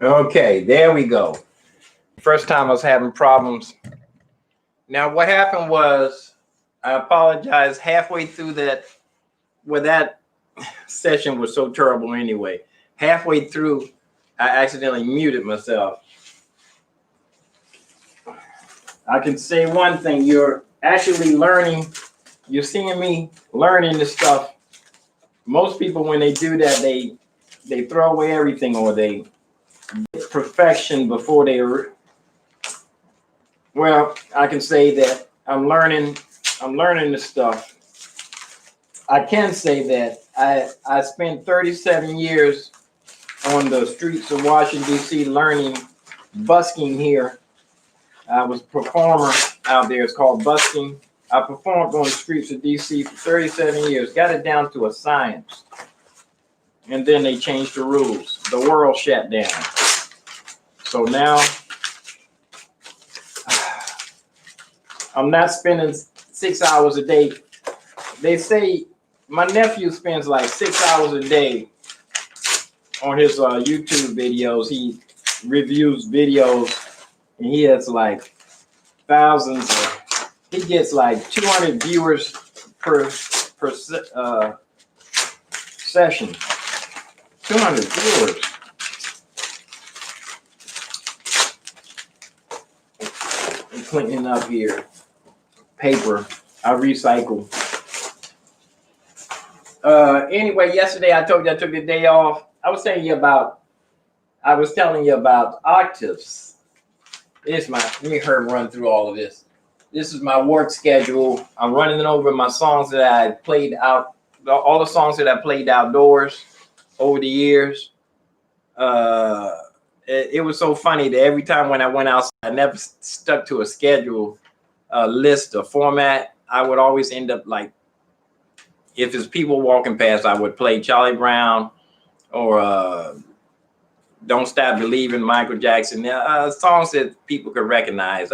Okay, there we go. First time I was having problems. Now what happened was, I apologize, halfway through that, well, that session was so terrible anyway. Halfway through, I accidentally muted myself. I can say one thing, you're actually learning, you're seeing me learning this stuff. Most people, when they do that, they throw away everything, or they get perfection before they, well, I can say that I'm learning this stuff. I can say that I spent 37 years on the streets of Washington, D.C. learning busking here. I was a performer out there. It's called busking. I performed on the streets of D.C. for 37 years, got it down to a science. And then they changed the rules. The world shut down. So now I'm not spending 6 hours a day. They say my nephew spends like 6 hours a day on his YouTube videos. He reviews videos, and he has like thousands. He gets like 200 viewers per session. 200 viewers. I'm cleaning up here. Paper. I recycle. Anyway, yesterday I told you I took the day off. I was telling you about octaves. Let me run through all of this. This is my work schedule. I'm running over my songs that I played out, all the songs that I played outdoors over the years. It was so funny that every time when I went outside, I never stuck to a schedule, list, or format. I would always end up like, if it's people walking past, I would play Charlie Brown or Don't Stop Believing, Michael Jackson, songs that people could recognize.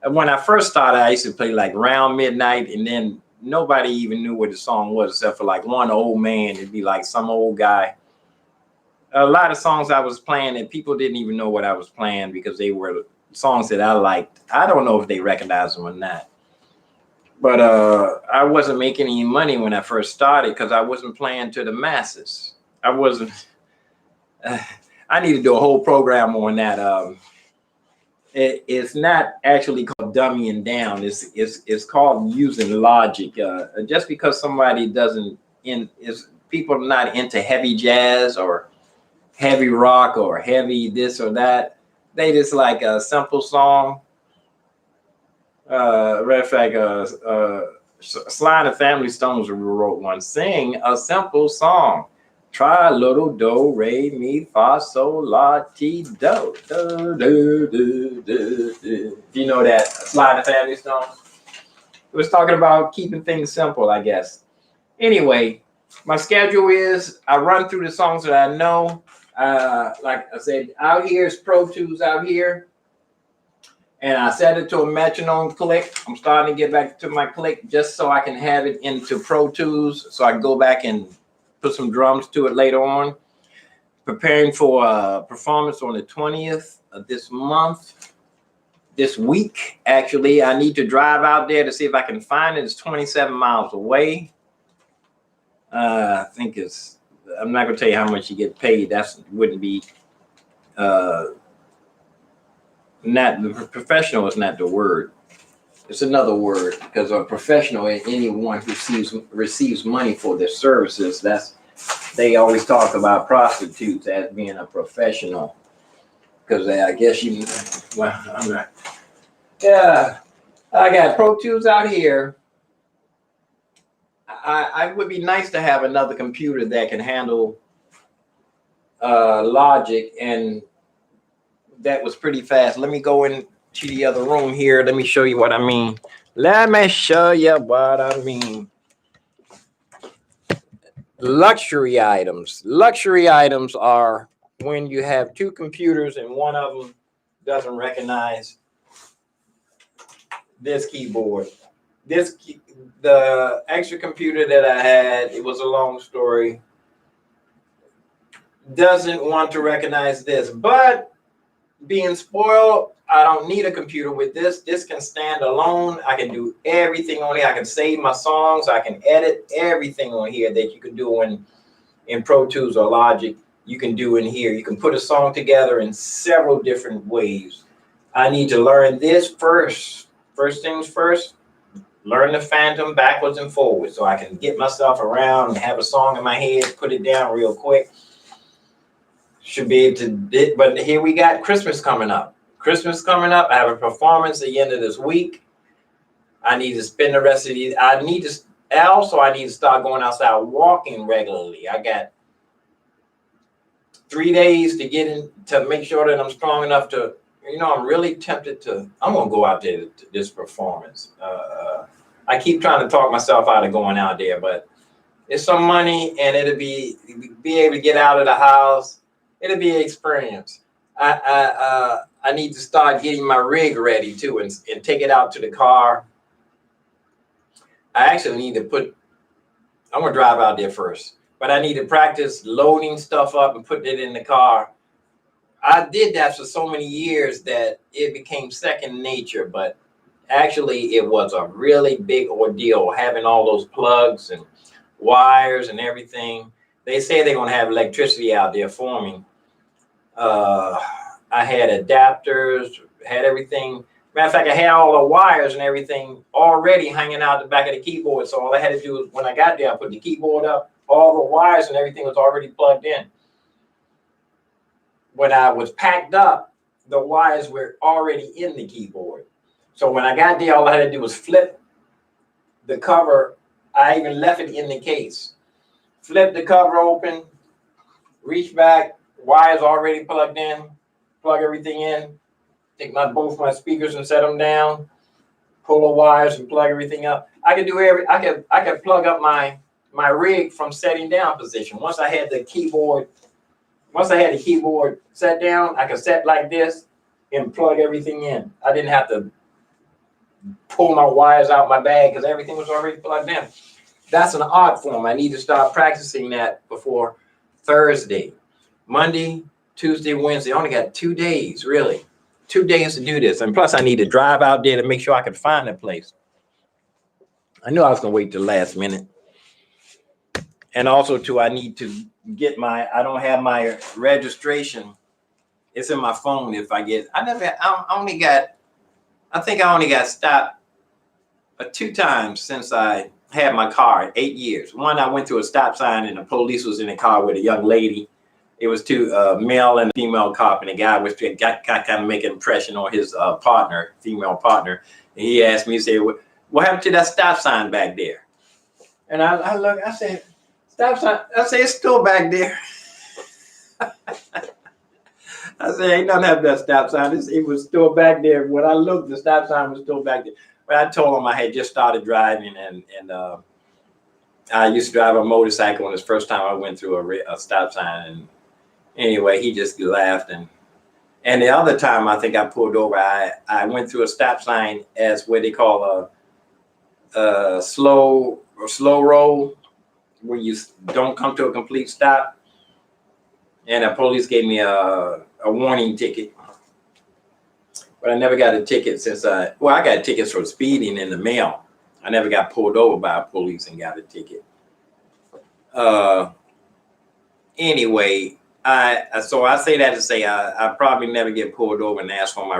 When I first started, I used to play like Round Midnight, and then nobody even knew what the song was except for like one old man. It'd be like some old guy. A lot of songs I was playing that people didn't even know what I was playing because they were songs that I liked. I don't know if they recognized them or not. But I wasn't making any money when I first started because I wasn't playing to the masses. I wasn't. I need to do a whole program on that. It's not actually called dummying down. It's called using logic. Just because somebody people are not into heavy jazz or heavy rock or heavy this or that. They just like a simple song. Matter of fact, Sly and the Family Stones wrote one. Sing a simple song. Try little do, re, mi, fa, sol, la, ti, do. Do, do, do, do, do. Do you know that? Sly and the Family Stones? It was talking about keeping things simple, I guess. Anyway, my schedule is I run through the songs that I know. Like I said, out here is Pro Tools out here. And I set it to a metronome click. I'm starting to get back to my click just so I can have it into Pro Tools, so I can go back and put some drums to it later on. Preparing for a performance on the 20th of this week. Actually, I need to drive out there to see if I can find it. It's 27 miles away. I think I'm not gonna tell you how much you get paid. Wouldn't be, not the professional is not the word. It's another word, because a professional is anyone who receives money for their services. They always talk about prostitutes as being a professional, because I guess I'm not. Yeah, I got Pro Tools out here. I would be nice to have another computer that can handle Logic, and that was pretty fast. Let me go into the other room here. Let me show you what I mean. Let me show you what I mean. Luxury items. Luxury items are when you have two computers and one of them doesn't recognize this keyboard. The extra computer that I had, it was a long story. doesn't want to recognize this. But being spoiled, I don't need a computer with this. This can stand alone. I can do everything on here. I can save my songs. I can edit everything on here that you can do in Pro Tools or Logic. You can do in here. You can put a song together in several different ways. I need to learn this first. First things first, learn the Phantom backwards and forwards so I can get myself around and have a song in my head, put it down real quick. Should be able to, but here we got Christmas coming up. Christmas coming up. I have a performance at the end of this week. I need to spend the rest of these. I need to start going outside walking regularly. I got 3 days to get in to make sure that I'm strong enough to, I'm really tempted to, I'm going to go out there to this performance. I keep trying to talk myself out of going out there, but it's some money and it'll be able to get out of the house. It'll be an experience. I need to start getting my rig ready too and take it out to the car. I actually need to I'm going to drive out there first, but I need to practice loading stuff up and putting it in the car. I did that for so many years that it became second nature, but actually it was a really big ordeal having all those plugs and wires and everything. They say they're going to have electricity out there for me. I had adapters, had everything. Matter of fact, I had all the wires and everything already hanging out the back of the keyboard. So all I had to do was, when I got there, I put the keyboard up, all the wires and everything was already plugged in. When I was packed up, the wires were already in the keyboard. So when I got there, all I had to do was flip the cover. I even left it in the case. Flip the cover open, reach back, wires already plugged in, plug everything in, take both my speakers and set them down, pull the wires and plug everything up. I could do I could plug up my rig from setting down position. Once I had the keyboard set down, I could set like this and plug everything in. I didn't have to pull my wires out my bag because everything was already plugged in. That's an art form. I need to start practicing that before Thursday. Monday, Tuesday, Wednesday. I only got 2 days, really. 2 days to do this. And plus, I need to drive out there to make sure I can find a place. I knew I was going to wait till the last minute. And also, too, I need to get I don't have my registration. It's in my phone. If I think I only got stopped 2 times since I had my car, 8 years. One, I went through a stop sign and the police was in the car with a young lady. It was 2 male and female cop, and the guy was got kind of make an impression on his female partner. And he asked me, he said, "What happened to that stop sign back there?" And I looked, I said, "Stop sign?" I said, "It's still back there." I said, "Ain't nothing happened to that stop sign. It was still back there." When I looked, the stop sign was still back there. But I told him I had just started driving, and I used to drive a motorcycle. And this first time I went through a stop sign, and anyway, he just laughed. And the other time I think I pulled over, I went through a stop sign as what they call a slow roll, where you don't come to a complete stop. And the police gave me a warning ticket. But I never got a ticket since I got tickets for speeding in the mail. I never got pulled over by a police and got a ticket. Anyway, so I say that to say I probably never get pulled over and ask for my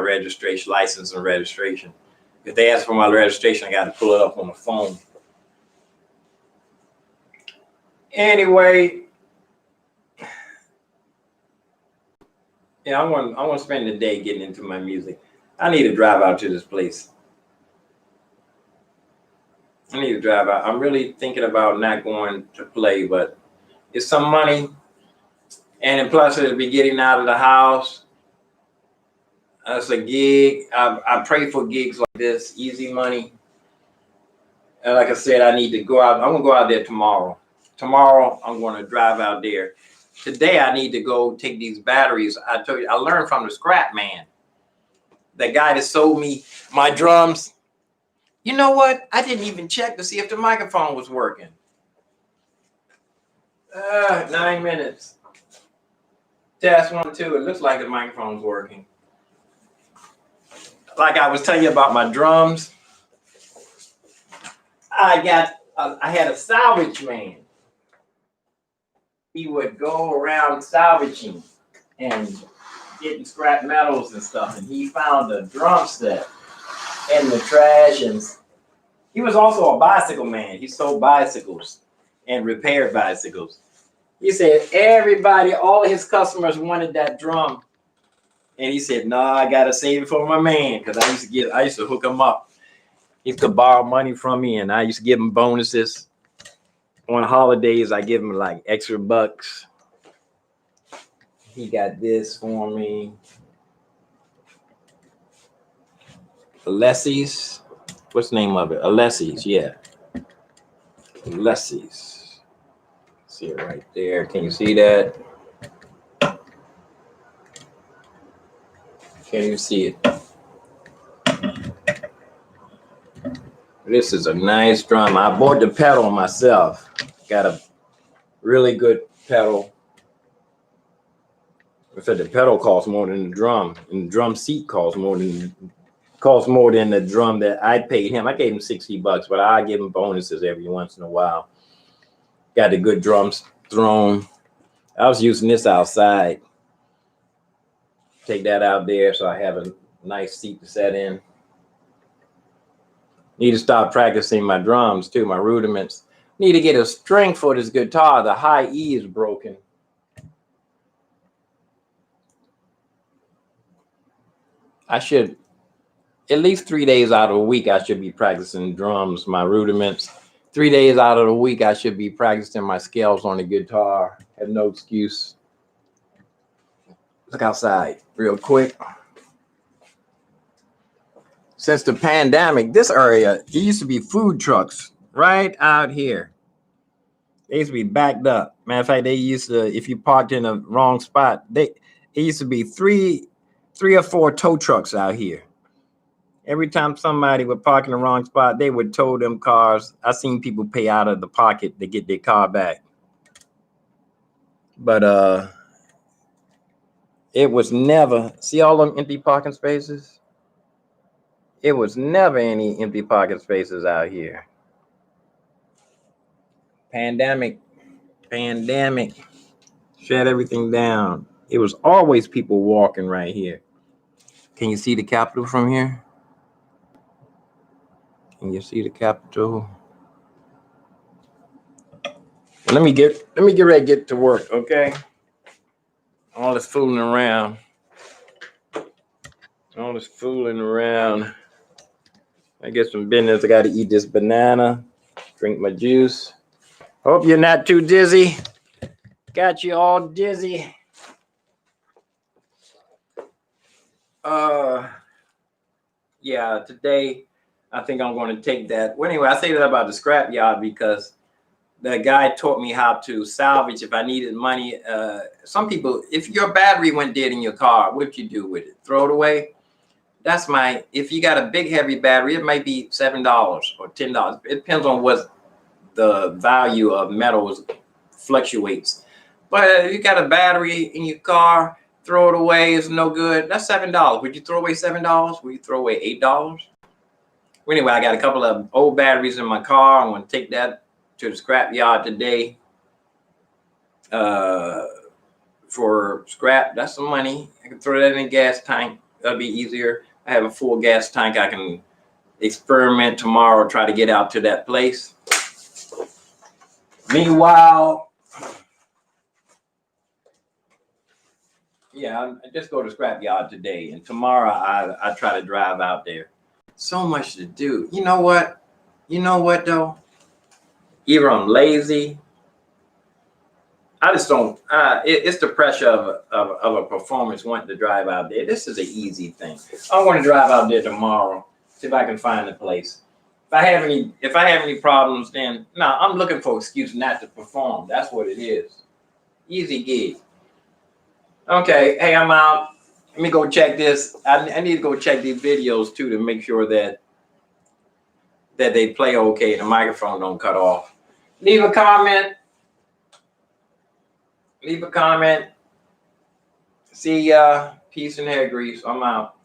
license and registration. If they ask for my registration, I got to pull it up on the phone. Anyway, yeah, I want to spend the day getting into my music. I need to drive out to this place. I need to drive out. I'm really thinking about not going to play, but it's some money. And plus, it'll be getting out of the house. It's a gig. I pray for gigs like this, easy money. And like I said, I need to go out. I'm going to go out there tomorrow. Tomorrow, I'm going to drive out there. Today, I need to go take these batteries. I told you, I learned from the scrap man. The guy that sold me my drums. You know what? I didn't even check to see if the microphone was working. 9 minutes. Test 1, 2. It looks like the microphone's working. Like I was telling you about my drums, I had a salvage man. He would go around salvaging and getting scrap metals and stuff, and he found a drum set in the trash. And he was also a bicycle man. He sold bicycles and repaired bicycles. He said everybody, all his customers wanted that drum. And he said, no, I gotta save it for my man. Because I used to hook him up. He used to borrow money from me, and I used to give him bonuses. On holidays, I give him like extra bucks. He got this for me. Alessi's. What's the name of it? Alessi's, yeah. Alessi's. See it right there. Can you see that? Can you see it? This is a nice drum. I bought the pedal myself. Got a really good pedal. I said the pedal costs more than the drum, and the drum seat costs more than the drum that I paid him. I gave him $60, but I give him bonuses every once in a while. Got the good drums thrown. I was using this outside. Take that out there so I have a nice seat to set in. Need to start practicing my drums too, my rudiments. Need to get a string for this guitar. The high E is broken. I should, at least 3 days out of a week, I should be practicing drums, my rudiments. 3 days out of the week, I should be practicing my scales on the guitar. Have no excuse. Look outside real quick. Since the pandemic, this area, it used to be food trucks right out here. They used to be backed up. Matter of fact, they used to, if you parked in the wrong spot, it used to be three or four tow trucks out here. Every time somebody would park in the wrong spot, they would tow them cars. I seen people pay out of the pocket to get their car back. But it was never, see all them empty parking spaces? It was never any empty parking spaces out here. Pandemic shut everything down. It was always people walking right here. Can you see the Capitol from here? Can you see the Capitol? Let me get ready to get to work, okay? All this fooling around. I get some business. I got to eat this banana, drink my juice. Hope you're not too dizzy. Got you all dizzy. Yeah, today I think I'm going to take that. Well, anyway, I say that about the scrapyard because the guy taught me how to salvage if I needed money. Some people, if your battery went dead in your car, what'd you do with it? Throw it away? If you got a big heavy battery, it might be $7 or $10. It depends on what the value of metals fluctuates. But if you got a battery in your car, throw it away, it's no good. That's $7. Would you throw away $7? Would you throw away $8? Well, anyway, I got a couple of old batteries in my car. I'm going to take that to the scrap yard today for scrap. That's some money. I can throw that in a gas tank. That'll be easier. I have a full gas tank. I can experiment tomorrow, try to get out to that place. Meanwhile, yeah, I just go to scrap yard today, and tomorrow I try to drive out there. So much to do. You know what? Though? Either I'm lazy. I just don't. It's the pressure of a performance wanting to drive out there. This is an easy thing. I want to drive out there tomorrow. See if I can find a place. If I have any problems, then no. I'm looking for an excuse not to perform. That's what it is. Easy gig. Okay. Hey, I'm out. Let me go check this. I need to go check these videos too to make sure that they play okay. The microphone don't cut off. Leave a comment. See ya. Peace and hair grease. I'm out.